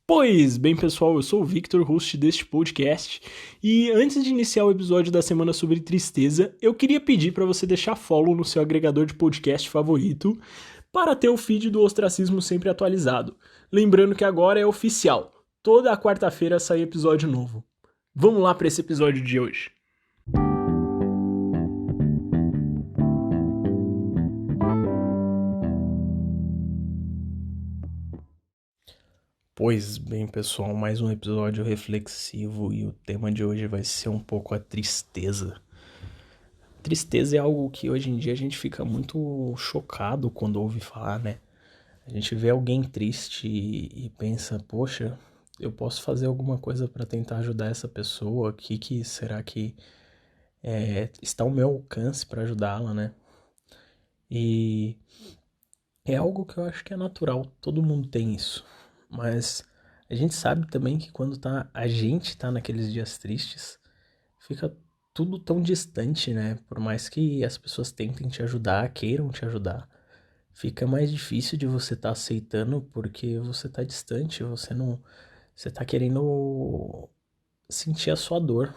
Pois bem, pessoal, eu sou o Victor, host deste podcast, e antes de iniciar o episódio da semana sobre tristeza, eu queria pedir para você deixar follow no seu agregador de podcast favorito para ter o feed do Ostracismo sempre atualizado. Lembrando que agora é oficial, toda quarta-feira sai episódio novo. Vamos lá para esse episódio de hoje. Pois bem, pessoal, mais um episódio reflexivo e o tema de hoje vai ser um pouco a tristeza. Tristeza é algo que hoje em dia a gente fica muito chocado quando ouve falar, né? A gente vê alguém triste e pensa, poxa, eu posso fazer alguma coisa para tentar ajudar essa pessoa? O que será que está ao meu alcance para ajudá-la, né? E é algo que eu acho que é natural, todo mundo tem isso. Mas a gente sabe também que quando a gente tá naqueles dias tristes, fica tudo tão distante, né? Por mais que as pessoas tentem te ajudar, queiram te ajudar, fica mais difícil de você estar aceitando porque você tá distante, você não, você tá querendo sentir a sua dor,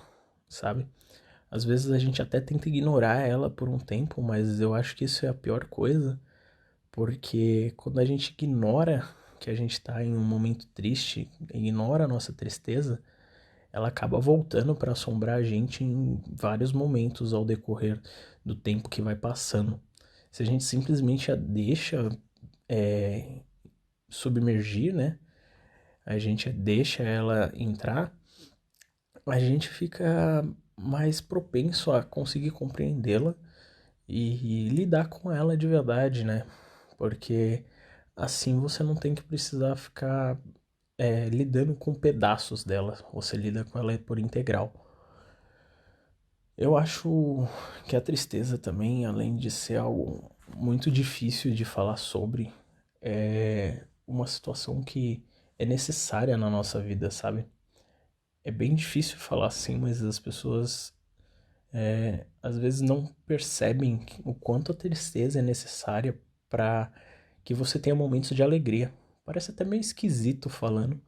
sabe? Às vezes a gente até tenta ignorar ela por um tempo, mas eu acho que isso é a pior coisa, porque quando a gente ignora que a gente tá em um momento triste, ignora a nossa tristeza, ela acaba voltando para assombrar a gente em vários momentos ao decorrer do tempo que vai passando. Se a gente simplesmente a deixa é, submergir, né? A gente deixa ela entrar, a gente fica mais propenso a conseguir compreendê-la e lidar com ela de verdade, né? Porque assim você não tem que precisar ficar lidando com pedaços dela, você lida com ela por integral. Eu acho que a tristeza também, além de ser algo muito difícil de falar sobre, é uma situação que é necessária na nossa vida, sabe? É bem difícil falar assim, mas as pessoas às vezes não percebem o quanto a tristeza é necessária para que você tenha momentos de alegria. Parece até meio esquisito falando,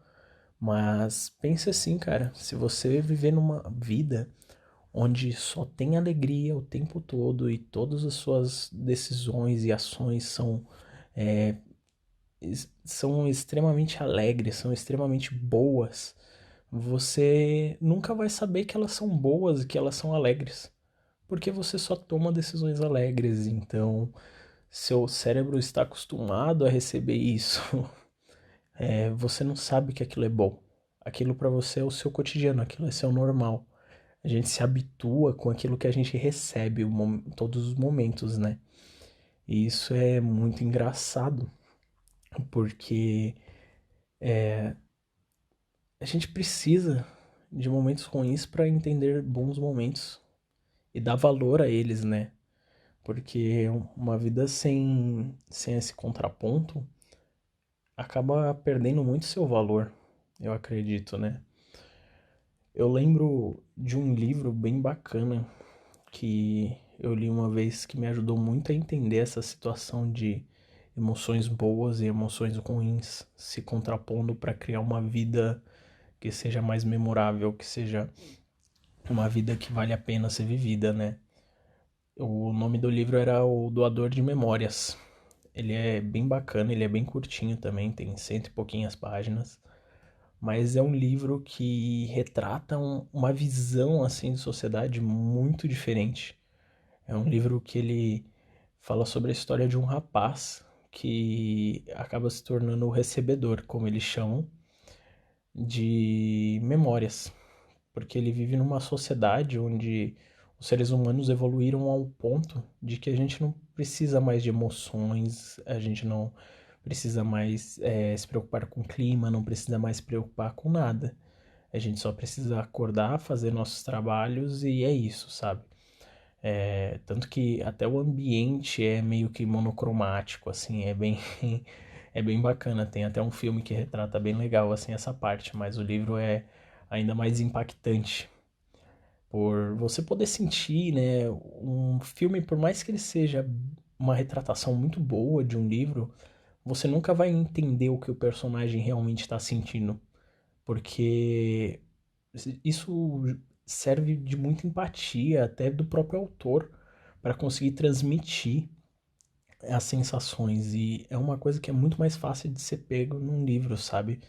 mas pense assim, cara, se você viver numa vida onde só tem alegria o tempo todo e todas as suas decisões e ações é, são extremamente alegres, são extremamente boas, você nunca vai saber que elas são boas e que elas são alegres, porque você só toma decisões alegres, então seu cérebro está acostumado a receber isso. Você não sabe que aquilo é bom. Aquilo para você é o seu cotidiano, aquilo é seu normal. A gente se habitua com aquilo que a gente recebe todos os momentos, né? E isso é muito engraçado, porque a gente precisa de momentos ruins para entender bons momentos e dar valor a eles, né? Porque uma vida sem esse contraponto acaba perdendo muito seu valor, eu acredito, né? Eu lembro de um livro bem bacana que eu li uma vez que me ajudou muito a entender essa situação de emoções boas e emoções ruins se contrapondo para criar uma vida que seja mais memorável, que seja uma vida que vale a pena ser vivida, né? O nome do livro era O Doador de Memórias. Ele é bem bacana, ele é bem curtinho também, tem cento e pouquinhas páginas, mas é um livro que retrata uma visão assim de sociedade muito diferente. É um livro que ele fala sobre a história de um rapaz que acaba se tornando o recebedor, como eles chamam, de memórias, porque ele vive numa sociedade onde os seres humanos evoluíram ao ponto de que a gente não precisa mais de emoções, a gente não precisa mais se preocupar com o clima, não precisa mais se preocupar com nada. A gente só precisa acordar, fazer nossos trabalhos e é isso, sabe? Tanto que até o ambiente é meio que monocromático, assim, é bem bacana. Tem até um filme que retrata bem legal, assim, essa parte, mas o livro é ainda mais impactante. Por você poder sentir, né, um filme, por mais que ele seja uma retratação muito boa de um livro, você nunca vai entender o que o personagem realmente está sentindo. porque isso serve de muita empatia, até do próprio autor, para conseguir transmitir as sensações. E é uma coisa que é muito mais fácil de ser pego num livro, sabe?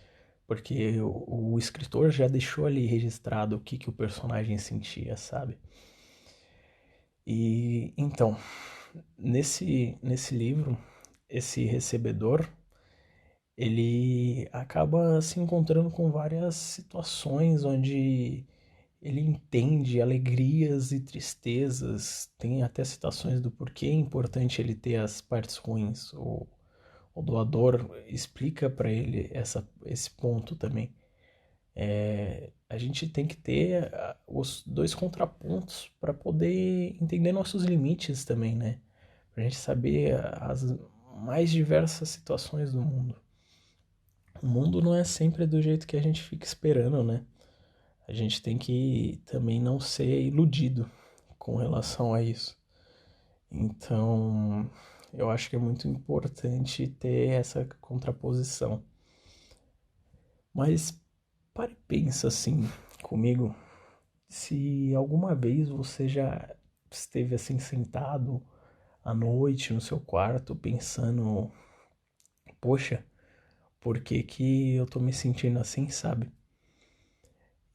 Porque o escritor já deixou ali registrado o que, que o personagem sentia, sabe? E então, nesse livro, esse recebedor, ele acaba se encontrando com várias situações onde ele entende alegrias e tristezas, tem até citações do porquê é importante ele ter as partes ruins. O doador explica para ele esse ponto também. A gente tem que ter os dois contrapontos para poder entender nossos limites também, né? Pra gente saber as mais diversas situações do mundo. O mundo não é sempre do jeito que a gente fica esperando, né? A gente tem que também não ser iludido com relação a isso. Então, eu acho que é muito importante ter essa contraposição. Mas pare e pensa assim comigo, se alguma vez você já esteve assim sentado à noite no seu quarto pensando, poxa, por que que eu tô me sentindo assim, sabe?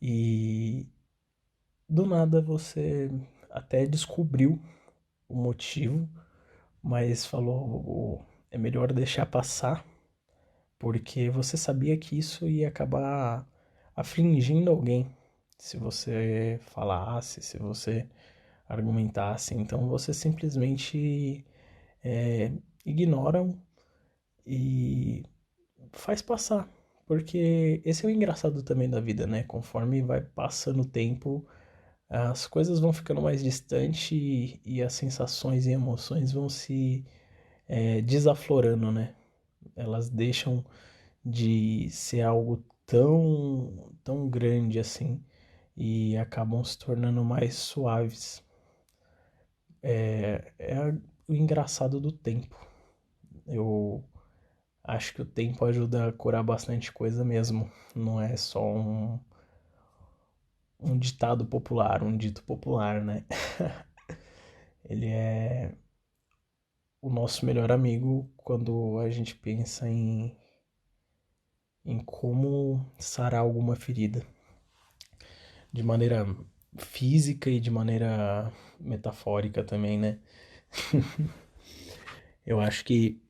E do nada você até descobriu o motivo, mas falou, é melhor deixar passar, porque você sabia que isso ia acabar afligindo alguém se você falasse, se você argumentasse. Então você simplesmente é, ignora e faz passar. Porque esse é o engraçado também da vida, né? Conforme vai passando o tempo, as coisas vão ficando mais distantes e as sensações e emoções vão se desaflorando, né? Elas deixam de ser algo tão grande assim e acabam se tornando mais suaves. É o engraçado do tempo. Eu acho que o tempo ajuda a curar bastante coisa mesmo. Não é só um ditado popular, um dito popular, né? Ele é o nosso melhor amigo quando a gente pensa em como sarar alguma ferida. De maneira física e de maneira metafórica também, né? Eu acho que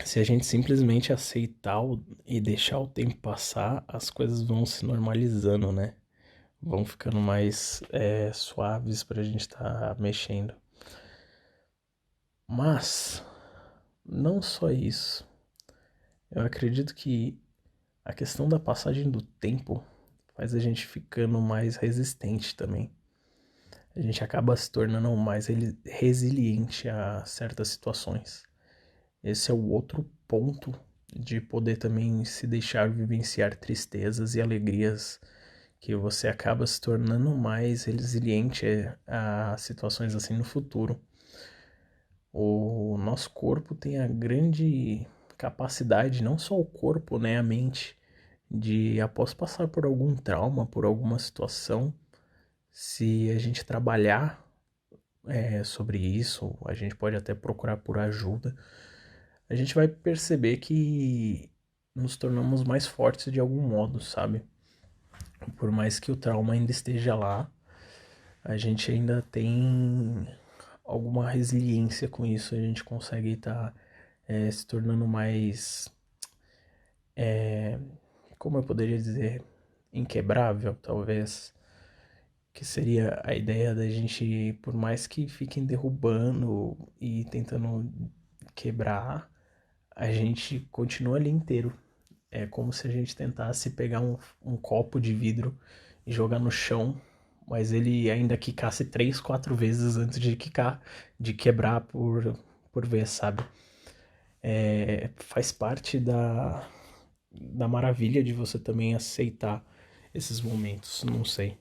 se a gente simplesmente aceitar e deixar o tempo passar, as coisas vão se normalizando, né? Vão ficando mais suaves pra gente estar mexendo. Mas, não só isso. Eu acredito que a questão da passagem do tempo faz a gente ficando mais resistente também. A gente acaba se tornando mais resiliente a certas situações. Esse é o outro ponto de poder também se deixar vivenciar tristezas e alegrias, que você acaba se tornando mais resiliente a situações assim no futuro. O nosso corpo tem a grande capacidade, não só o corpo, né, a mente, de após passar por algum trauma, por alguma situação, se a gente trabalhar sobre isso, a gente pode até procurar por ajuda, a gente vai perceber que nos tornamos mais fortes de algum modo, sabe? Por mais que o trauma ainda esteja lá, a gente ainda tem alguma resiliência com isso, a gente consegue estar se tornando mais, como eu poderia dizer, inquebrável, talvez, que seria a ideia da gente, por mais que fiquem derrubando e tentando quebrar, a gente continua ali inteiro. É como se a gente tentasse pegar um copo de vidro e jogar no chão, mas ele ainda quicasse 3, 4 vezes antes de quebrar por vez, sabe? Faz parte da maravilha de você também aceitar esses momentos, não sei.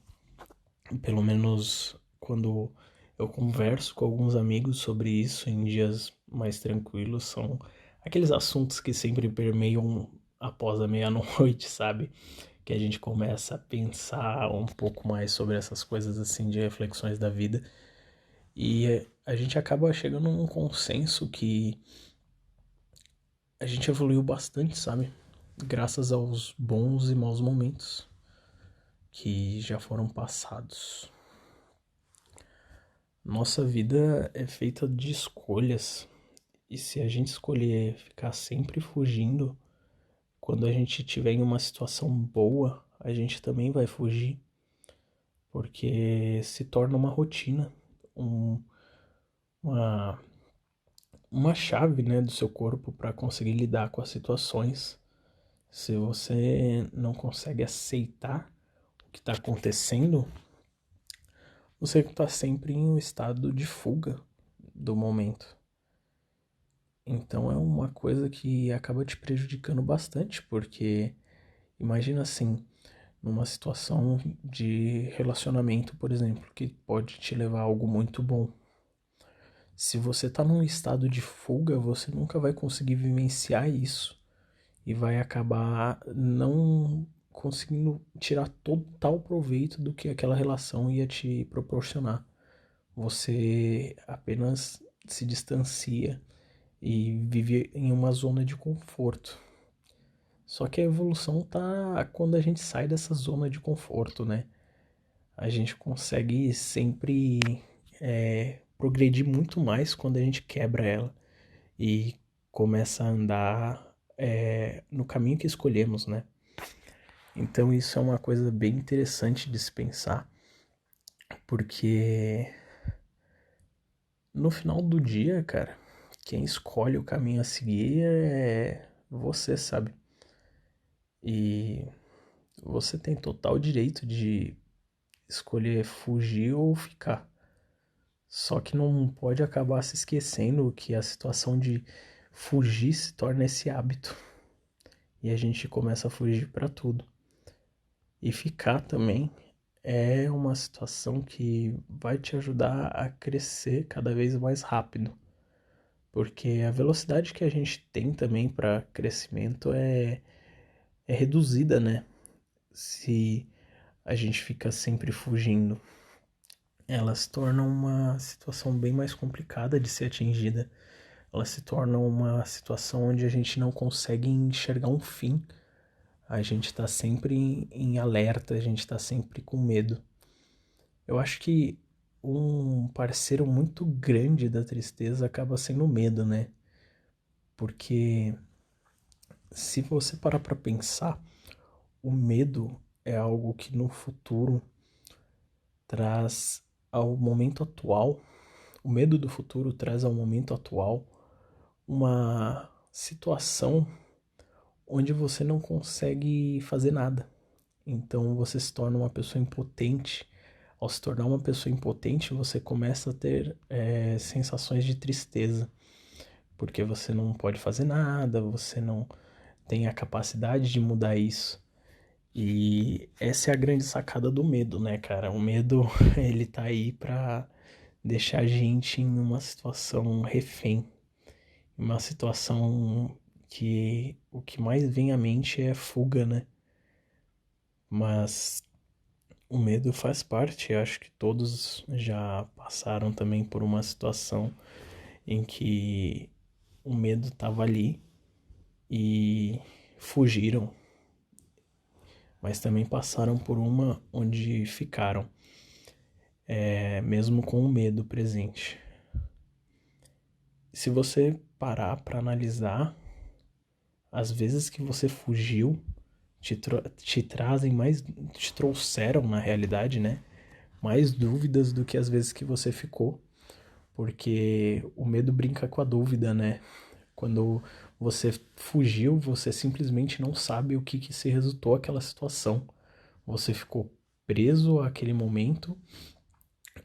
Pelo menos quando eu converso com alguns amigos sobre isso em dias mais tranquilos, são aqueles assuntos que sempre permeiam após a meia-noite, sabe? que a gente começa a pensar um pouco mais sobre essas coisas assim de reflexões da vida e a gente acaba chegando num consenso que a gente evoluiu bastante, sabe? Graças aos bons e maus momentos que já foram passados. Nossa vida é feita de escolhas. E se a gente escolher ficar sempre fugindo, quando a gente estiver em uma situação boa, a gente também vai fugir, porque se torna uma rotina, um, uma, uma chave, né, do seu corpo para conseguir lidar com as situações. Se você não consegue aceitar o que está acontecendo, você está sempre em um estado de fuga do momento. Então é uma coisa que acaba te prejudicando bastante, porque imagina assim, numa situação de relacionamento, por exemplo, que pode te levar a algo muito bom. Se você tá num estado de fuga, você nunca vai conseguir vivenciar isso e vai acabar não conseguindo tirar total proveito do que aquela relação ia te proporcionar. Você apenas se distancia e vive em uma zona de conforto. Só que a evolução tá quando a gente sai dessa zona de conforto, né? A gente consegue sempre progredir muito mais quando a gente quebra ela e começa a andar no caminho que escolhemos, né? Então isso é uma coisa bem interessante de se pensar, porque no final do dia, cara, quem escolhe o caminho a seguir é você, sabe? E você tem total direito de escolher fugir ou ficar. Só que não pode acabar se esquecendo que a situação de fugir se torna esse hábito. E a gente começa a fugir para tudo. E ficar também é uma situação que vai te ajudar a crescer cada vez mais rápido. Porque a velocidade que a gente tem também para crescimento é reduzida, né? Se a gente fica sempre fugindo. Ela se torna uma situação bem mais complicada de ser atingida. Ela se torna uma situação onde a gente não consegue enxergar um fim. A gente está sempre em alerta, a gente está sempre com medo. Eu acho que um parceiro muito grande da tristeza acaba sendo o medo, né? Porque se você parar para pensar, o medo é algo que no futuro traz ao momento atual, o medo do futuro traz ao momento atual uma situação onde você não consegue fazer nada. Então você se torna uma pessoa impotente. Ao se tornar uma pessoa impotente, você começa a ter sensações de tristeza, porque você não pode fazer nada, você não tem a capacidade de mudar isso. E essa é a grande sacada do medo, né, cara? O medo, ele tá aí pra deixar a gente em uma situação refém, uma situação que o que mais vem à mente é fuga, né? Mas o medo faz parte, acho que todos já passaram também por uma situação em que o medo estava ali e fugiram, mas também passaram por uma onde ficaram, mesmo com o medo presente. Se você parar para analisar, as vezes que você fugiu te trazem mais, te trouxeram na realidade, né? Mais dúvidas do que as vezes que você ficou, porque o medo brinca com a dúvida, né? Quando você fugiu, você simplesmente não sabe o que se resultou aquela situação. Você ficou preso àquele momento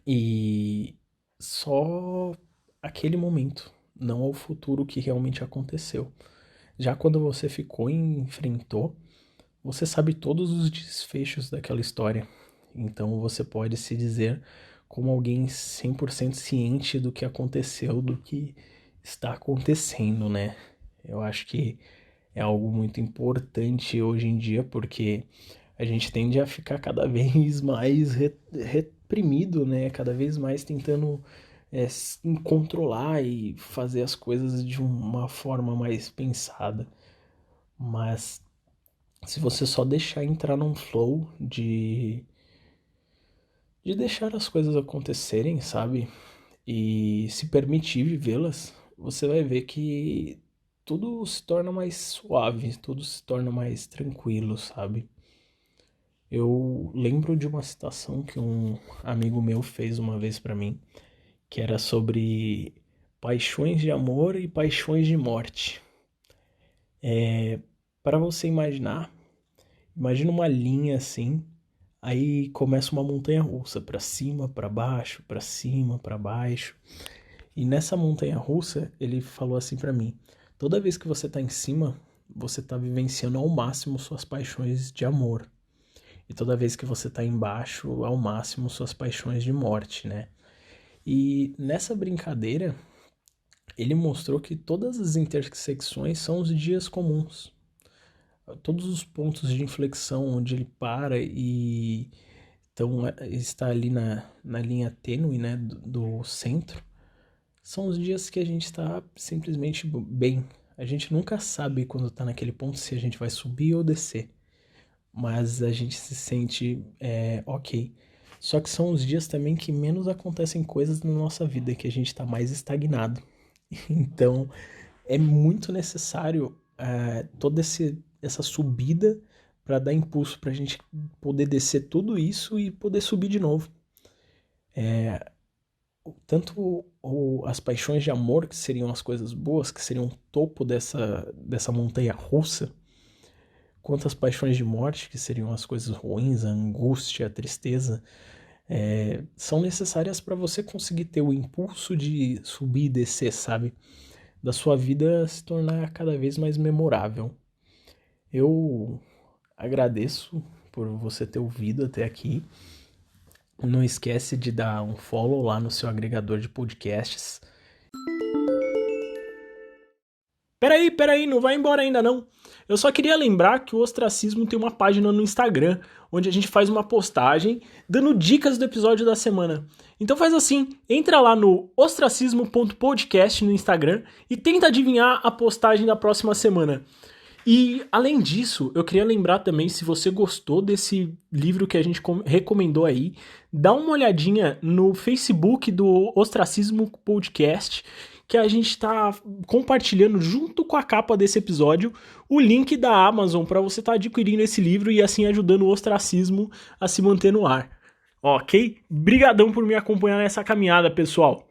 e só aquele momento, não ao futuro que realmente aconteceu. Já quando você ficou e enfrentou, você sabe todos os desfechos daquela história. Então você pode se dizer como alguém 100% ciente do que aconteceu, do que está acontecendo, né? Eu acho que é algo muito importante hoje em dia, porque a gente tende a ficar cada vez mais reprimido, né? Cada vez mais tentando controlar e fazer as coisas de uma forma mais pensada. Mas se você só deixar entrar num flow de deixar as coisas acontecerem, sabe? E se permitir vivê-las, você vai ver que tudo se torna mais suave, tudo se torna mais tranquilo, sabe? Eu lembro de uma citação que um amigo meu fez uma vez pra mim, que era sobre paixões de amor e paixões de morte. Para você imaginar, imagina uma linha assim, aí começa uma montanha russa, pra cima, pra baixo, pra cima, pra baixo. E nessa montanha russa, ele falou assim pra mim: toda vez que você tá em cima, você tá vivenciando ao máximo suas paixões de amor. E toda vez que você tá embaixo, ao máximo suas paixões de morte, né? E nessa brincadeira, ele mostrou que todas as intersecções são os dias comuns. Todos os pontos de inflexão onde ele para e então está ali na linha tênue, né, do centro, são os dias que a gente está simplesmente bem. A gente nunca sabe quando está naquele ponto se a gente vai subir ou descer, mas a gente se sente ok. Só que são os dias também que menos acontecem coisas na nossa vida, que a gente está mais estagnado. Então é muito necessário toda essa subida para dar impulso para a gente poder descer tudo isso e poder subir de novo. Tanto as paixões de amor, que seriam as coisas boas, que seriam o topo dessa montanha russa, quanto as paixões de morte, que seriam as coisas ruins, a angústia, a tristeza, são necessárias para você conseguir ter o impulso de subir e descer, sabe? Da sua vida se tornar cada vez mais memorável. Eu agradeço por você ter ouvido até aqui. Não esquece de dar um follow lá no seu agregador de podcasts. Peraí, não vai embora ainda não. Eu só queria lembrar que o Ostracismo tem uma página no Instagram, onde a gente faz uma postagem dando dicas do episódio da semana. Então faz assim, entra lá no ostracismo.podcast no Instagram e tenta adivinhar a postagem da próxima semana. E, além disso, eu queria lembrar também, se você gostou desse livro que a gente recomendou aí, dá uma olhadinha no Facebook do Ostracismo Podcast, que a gente está compartilhando junto com a capa desse episódio o link da Amazon para você estar adquirindo esse livro e assim ajudando o ostracismo a se manter no ar. Ok? Brigadão por me acompanhar nessa caminhada, pessoal!